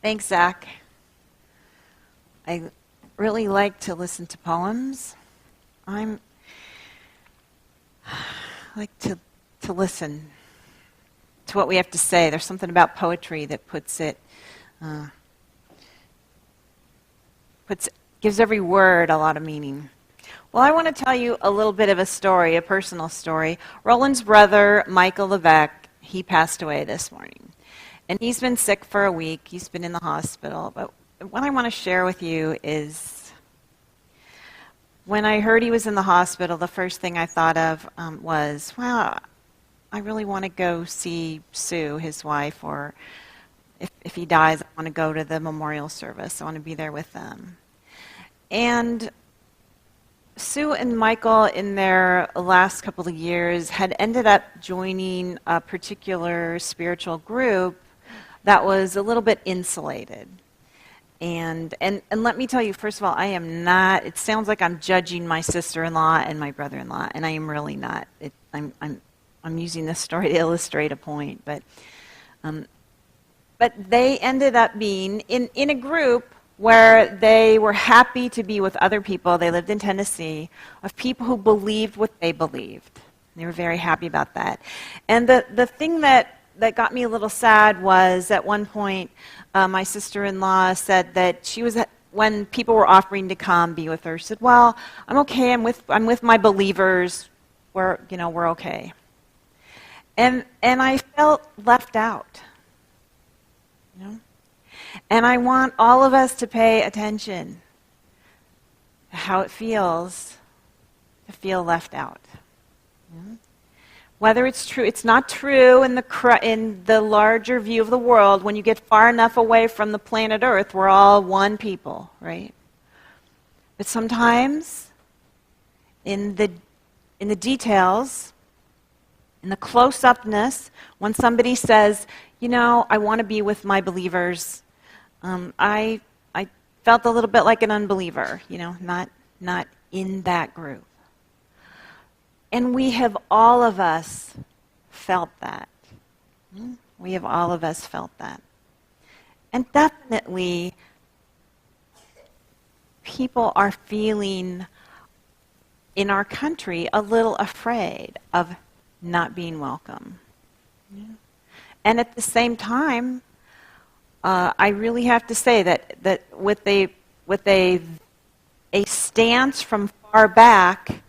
Thanks, Zach. I really like to listen to poems. I like to listen to what we have to say. There's something about poetry that gives every word a lot of meaning. Well, I want to tell you a little bit of a story, a personal story. Roland's brother, Michael Leveque, he passed away this morning. And he's been sick for a week. He's been in the hospital. But what I want to share with you is when I heard he was in the hospital, the first thing I thought of was, wow, I really want to go see Sue, his wife, or if he dies, I want to go to the memorial service. I want to be there with them. And Sue and Michael, in their last couple of years, had ended up joining a particular spiritual group that was a little bit insulated. And let me tell you, first of all, I am not, it sounds like I'm judging my sister-in-law and my brother-in-law, and I am really not. I'm using this story to illustrate a point, but they ended up being in a group where they were happy to be with other people. They lived in Tennessee, of people who believed what they believed. They were very happy about that. And the thing that got me a little sad was at one point my sister-in-law said that she was, when people were offering to come be with her, she said, well, I'm okay, I'm with my believers, we're okay. And I felt left out. And I want all of us to pay attention to how it feels to feel left out. Whether it's true, it's not true in the larger view of the world. When you get far enough away from the planet Earth, we're all one people, right? But sometimes, in the details, in the close-upness, when somebody says, I want to be with my believers, I felt a little bit like an unbeliever, not in that group. And we have all of us felt that. We have all of us felt that. And definitely, people are feeling in our country a little afraid of not being welcome. And at the same time, I really have to say that with a stance from far back,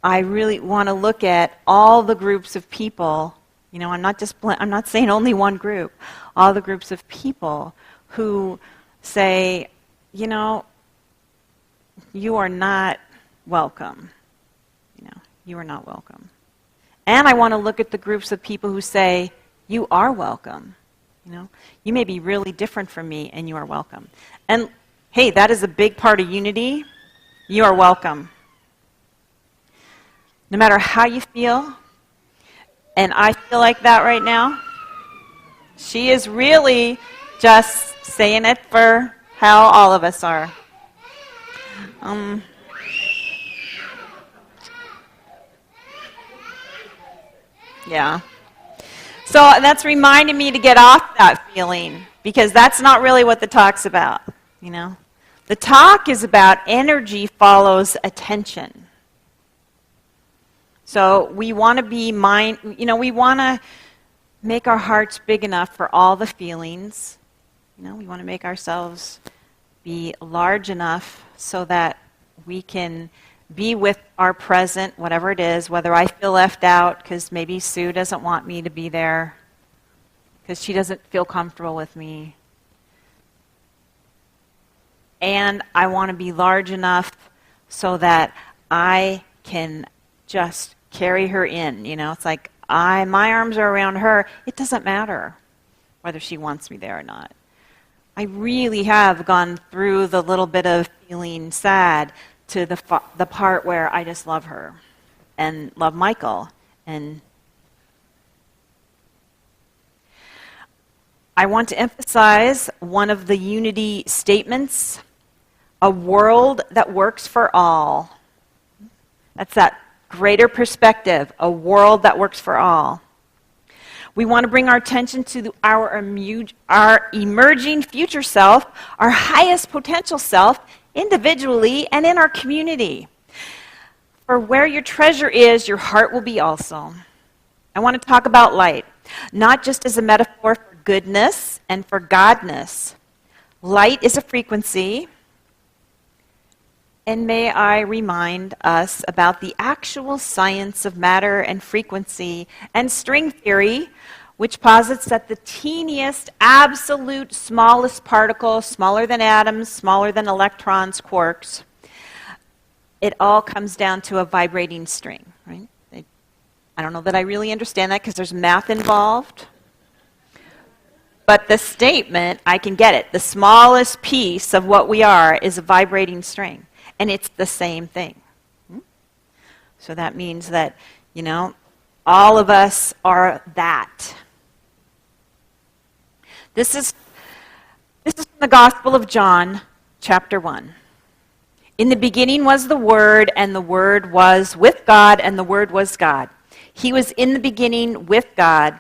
I really want to look at all the groups of people. I'm not saying only one group. All the groups of people who say, you are not welcome. You are not welcome. And I want to look at the groups of people who say, you are welcome. You may be really different from me, and you are welcome. And hey, that is a big part of unity. You are welcome. No matter how you feel, and I feel like that right now, she is really just saying it for how all of us are. Yeah. So that's reminding me to get off that feeling, because that's not really what the talk's about, The talk is about energy follows attention. So we want to be we want to make our hearts big enough for all the feelings. We want to make ourselves be large enough so that we can be with our present, whatever it is, whether I feel left out because maybe Sue doesn't want me to be there because she doesn't feel comfortable with me. And I want to be large enough so that I can just carry her in. It's like my arms are around her. It doesn't matter whether she wants me there or not. I really have gone through the little bit of feeling sad to the part where I just love her and love Michael. And I want to emphasize one of the unity statements, a world that works for all. That's that greater perspective, a world that works for all. We want to bring our attention to our emerging future self, our highest potential self, individually and in our community. For where your treasure is, your heart will be also. I want to talk about light, not just as a metaphor for goodness and for godness. Light is a frequency. And may I remind us about the actual science of matter and frequency and string theory, which posits that the teeniest, absolute smallest particle, smaller than atoms, smaller than electrons, quarks, it all comes down to a vibrating string, right? I don't know that I really understand that because there's math involved. But the statement, I can get it. The smallest piece of what we are is a vibrating string. And it's the same thing. So that means that, all of us are that. This is from the Gospel of John, chapter 1. In the beginning was the Word, and the Word was with God, and the Word was God. He was in the beginning with God.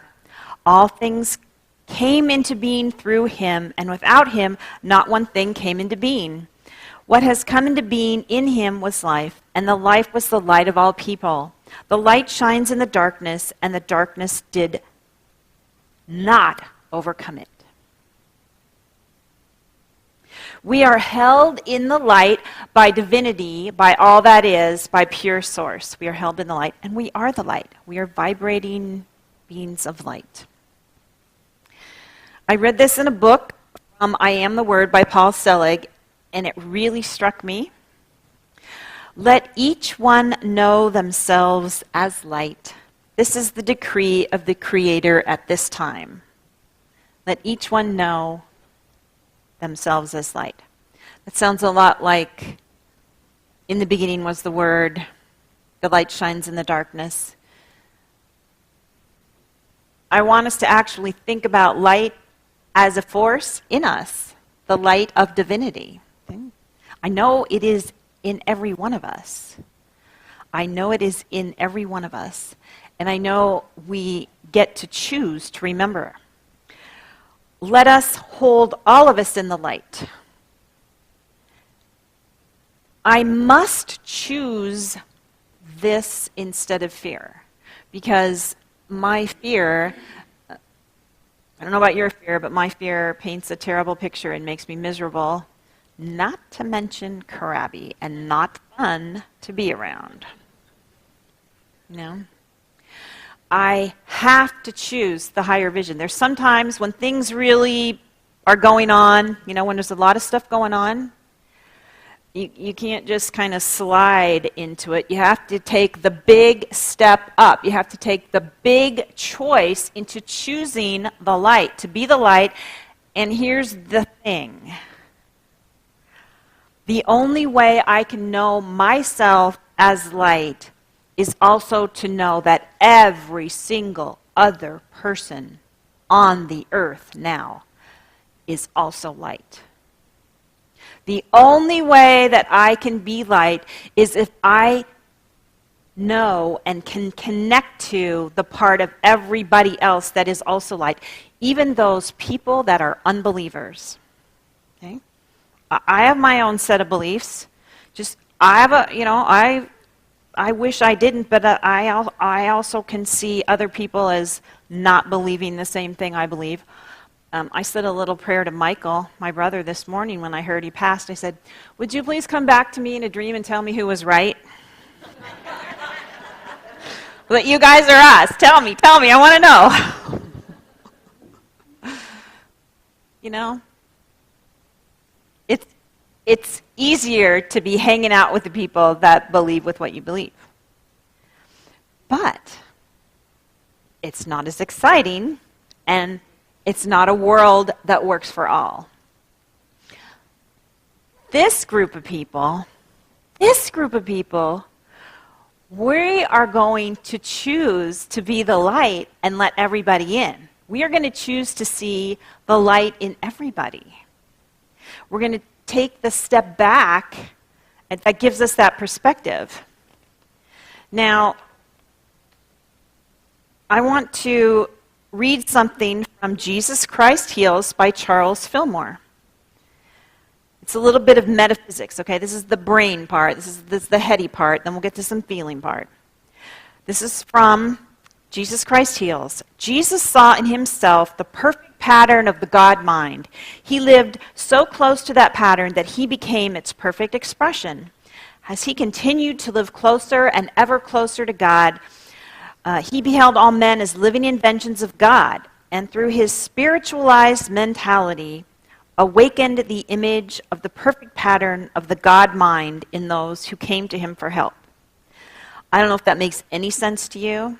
All things came into being through him, and without him, not one thing came into being. What has come into being in him was life, and the life was the light of all people. The light shines in the darkness, and the darkness did not overcome it. We are held in the light by divinity, by all that is, by pure source. We are held in the light, and we are the light. We are vibrating beings of light. I read this in a book, I Am the Word by Paul Selig, and it really struck me. Let each one know themselves as light. This is the decree of the Creator at this time. Let each one know themselves as light. That sounds a lot like, in the beginning was the Word, the light shines in the darkness. I want us to actually think about light as a force in us, the light of divinity. I know it is in every one of us. I know it is in every one of us. And I know we get to choose to remember. Let us hold all of us in the light. I must choose this instead of fear. Because my fear, I don't know about your fear, but my fear paints a terrible picture and makes me miserable. Not to mention crabby and not fun to be around. I have to choose the higher vision. There's sometimes when things really are going on, when there's a lot of stuff going on, you can't just kind of slide into it. You have to take the big step up. You have to take the big choice into choosing the light, to be the light. And here's the thing. The only way I can know myself as light is also to know that every single other person on the earth now is also light. The only way that I can be light is if I know and can connect to the part of everybody else that is also light, even those people that are unbelievers. Okay? I have my own set of beliefs. I wish I didn't, but I also can see other people as not believing the same thing I believe. I said a little prayer to Michael, my brother, this morning when I heard he passed. I said, would you please come back to me in a dream and tell me who was right? But you guys are us. Tell me, I want to know. It's easier to be hanging out with the people that believe with what you believe. But it's not as exciting, and it's not a world that works for all. This group of people, we are going to choose to be the light and let everybody in. We are going to choose to see the light in everybody. We're going to take the step back, and that gives us that perspective. Now, I want to read something from Jesus Christ Heals by Charles Fillmore. It's a little bit of metaphysics, okay? This is the brain part. This is the heady part. Then we'll get to some feeling part. This is from Jesus Christ Heals. Jesus saw in himself the perfect pattern of the God mind. He lived so close to that pattern that he became its perfect expression. As he continued to live closer and ever closer to God, he beheld all men as living inventions of God, and through his spiritualized mentality, awakened the image of the perfect pattern of the God mind in those who came to him for help. I don't know if that makes any sense to you.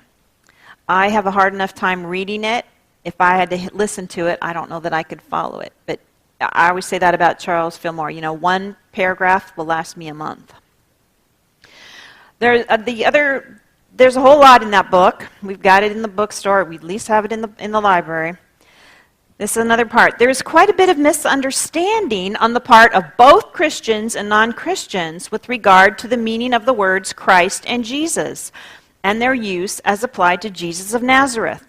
I have a hard enough time reading it. If I had to listen to it, I don't know that I could follow it. But I always say that about Charles Fillmore. You know, one paragraph will last me a month. There's a whole lot in that book. We've got it in the bookstore. We at least have it in the library. This is another part. There is quite a bit of misunderstanding on the part of both Christians and non-Christians with regard to the meaning of the words Christ and Jesus and their use as applied to Jesus of Nazareth.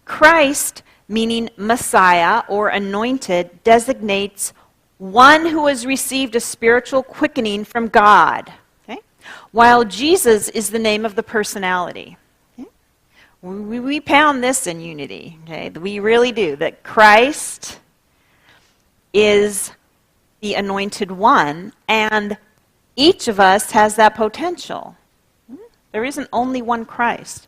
Christ, meaning Messiah or anointed, designates one who has received a spiritual quickening from God, okay? While Jesus is the name of the personality. We pound this in unity, okay? We really do, that Christ is the anointed one, and each of us has that potential. There isn't only one Christ.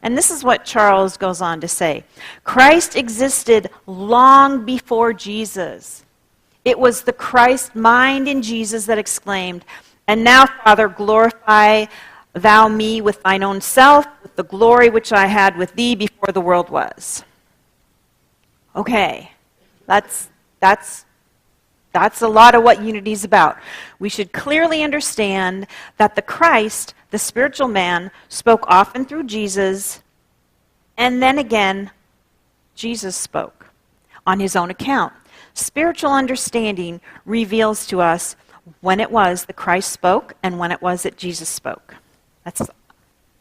And this is what Charles goes on to say. Christ existed long before Jesus. It was the Christ mind in Jesus that exclaimed, "And now, Father, glorify thou me with thine own self, with the glory which I had with thee before the world was." Okay, that's a lot of what unity is about. We should clearly understand that the Christ, the spiritual man, spoke often through Jesus, and then again, Jesus spoke on his own account. Spiritual understanding reveals to us when it was that Christ spoke and when it was that Jesus spoke.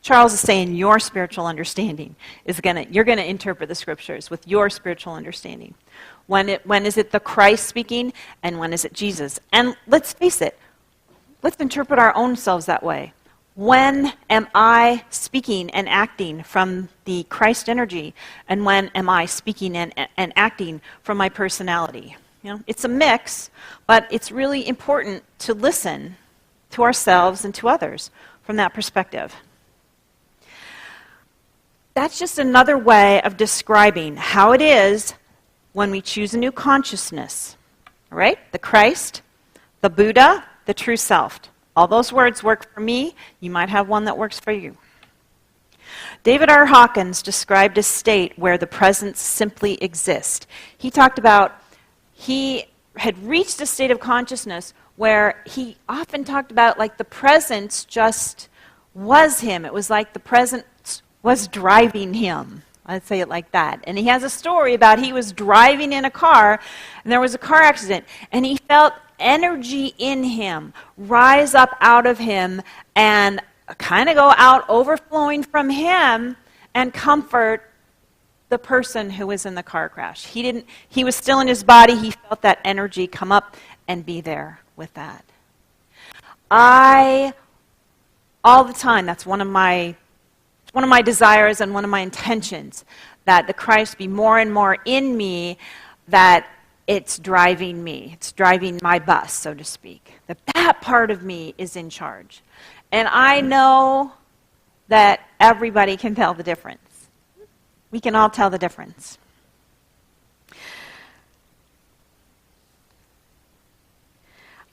Charles is saying your spiritual understanding you're going to interpret the scriptures with your spiritual understanding. When is it the Christ speaking and when is it Jesus? And let's face it, let's interpret our own selves that way. When am I speaking and acting from the Christ energy, and when am I speaking and acting from my personality? You know, it's a mix, but it's really important to listen to ourselves and to others from that perspective. That's just another way of describing how it is when we choose a new consciousness. All right? The Christ, the Buddha, the true self. All those words work for me. You might have one that works for you. David R. Hawkins described a state where the presence simply exists. He talked about he had reached a state of consciousness where he often talked about like the presence just was him. It was like the presence was driving him. I'd say it like that. And he has a story about he was driving in a car and there was a car accident and he felt energy in him rise up out of him and kind of go out overflowing from him and comfort the person who was in the car crash. He was still in his body. He felt that energy come up and be there with that. All the time, that's one of my desires and one of my intentions, that the Christ be more and more in me, that it's driving me. It's driving my bus, so to speak. That part of me is in charge. And I know that everybody can tell the difference. We can all tell the difference.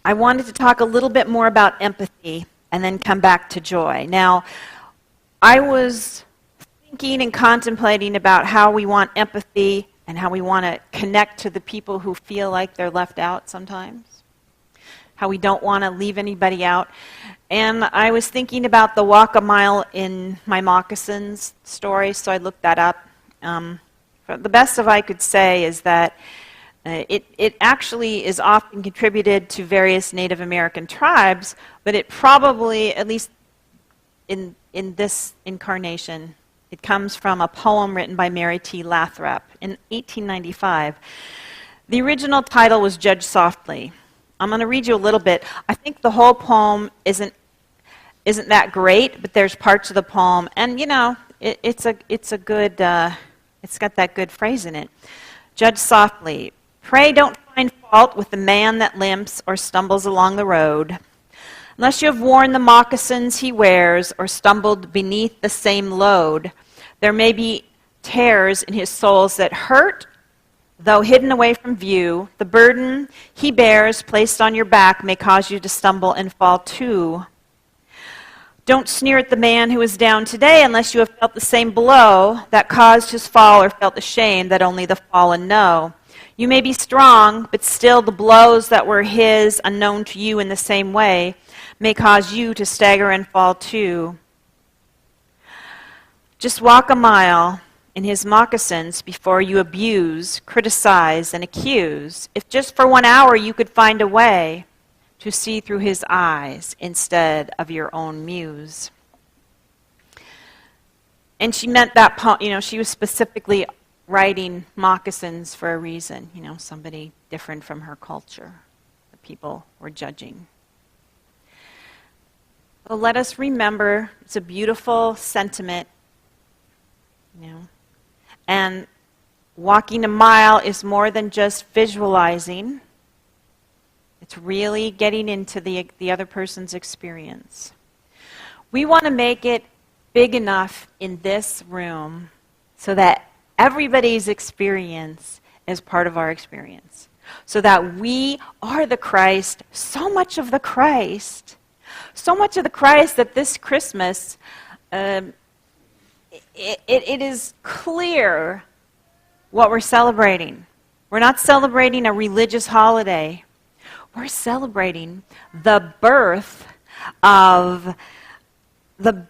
I wanted to talk a little bit more about empathy and then come back to joy. Now, I was thinking and contemplating about how we want empathy and how we want to connect to the people who feel like they're left out sometimes. How we don't want to leave anybody out. And I was thinking about the walk a mile in my moccasins story, so I looked that up. The best of I could say is that it actually is often contributed to various Native American tribes, but it probably, at least in this incarnation, It comes from a poem written by Mary T. Lathrop in 1895. The original title was Judge Softly. I'm going to read you a little bit. I think the whole poem isn't that great, but there's parts of the poem, and you know, it's a good, it's got that good phrase in it. Judge Softly, pray don't find fault with the man that limps or stumbles along the road, unless you have worn the moccasins he wears or stumbled beneath the same load. There may be tears in his soles that hurt, though hidden away from view. The burden he bears placed on your back may cause you to stumble and fall too. Don't sneer at the man who is down today unless you have felt the same blow that caused his fall or felt the shame that only the fallen know. You may be strong, but still the blows that were his, unknown to you in the same way, may cause you to stagger and fall too. Just walk a mile in his moccasins before you abuse, criticize, and accuse. If just for 1 hour you could find a way to see through his eyes instead of your own muse. And she meant that, you know, she was specifically writing moccasins for a reason, you know, somebody different from her culture that people were judging. Well, let us remember, it's a beautiful sentiment, you know, and walking a mile is more than just visualizing. It's really getting into the other person's experience. We want to make it big enough in this room so that everybody's experience is part of our experience. So that we are the Christ, so much of the Christ that this Christmas, it is clear what we're celebrating. We're not celebrating a religious holiday. We're celebrating the birth of the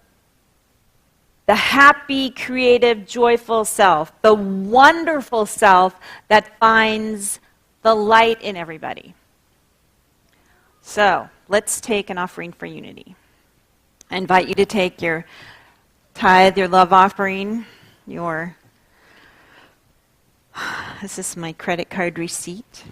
happy, creative, joyful self, the wonderful self that finds the light in everybody. So, let's take an offering for unity. I invite you to take your tithe, your love offering, this is my credit card receipt.